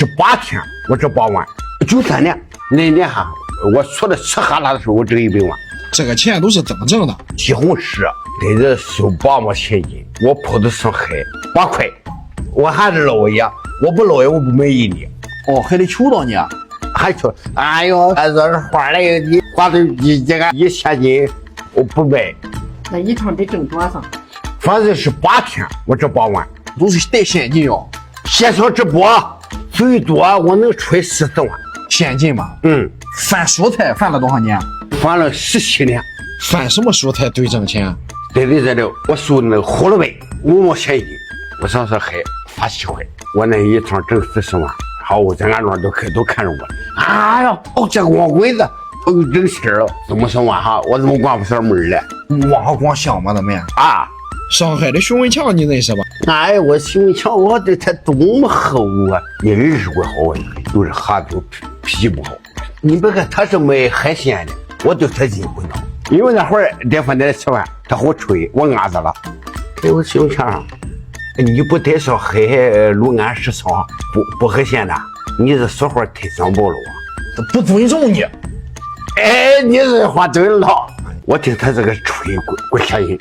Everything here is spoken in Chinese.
这8天我这8万，93年那年哈，我说的吃哈拉的时候，我挣100万。这个钱都是怎么挣的？西红柿得这收8毛钱一斤，我铺的上海8块，我还是老爷，我不老爷我不买一粒。哦，还得求到你啊？还求，哎呦，这花嘞，你挂的这个1000斤，我不卖。那一趟得挣多少？反正是8天，我这8万都是带现金哟。线上直播最多我能出14万现金嘛。贩蔬菜贩了多少年？贩了17年。贩什么蔬菜最挣钱？对，我收那个胡萝卜5毛钱一斤，我上海发7块，我那一趟挣40万。好，我在俺庄都看着我。哎呀，这个光棍子，挣钱了，怎么上晚上我怎么关不上门来？网上光想嘛的没啊！上海的熊文强你认识吧？哎，我熊文强，我对他多么厚啊！你认识过好啊？都是喝酒脾气不好。你别看他是卖海鲜的，我对他进不了。因为那会儿在饭店吃饭，他和我吹，我按着了。哎，我熊文强，你不带上海陆安市场不海鲜的，你这说话太脏暴了啊！不尊重你。哎，你这话真了，我听他这个吹过相信。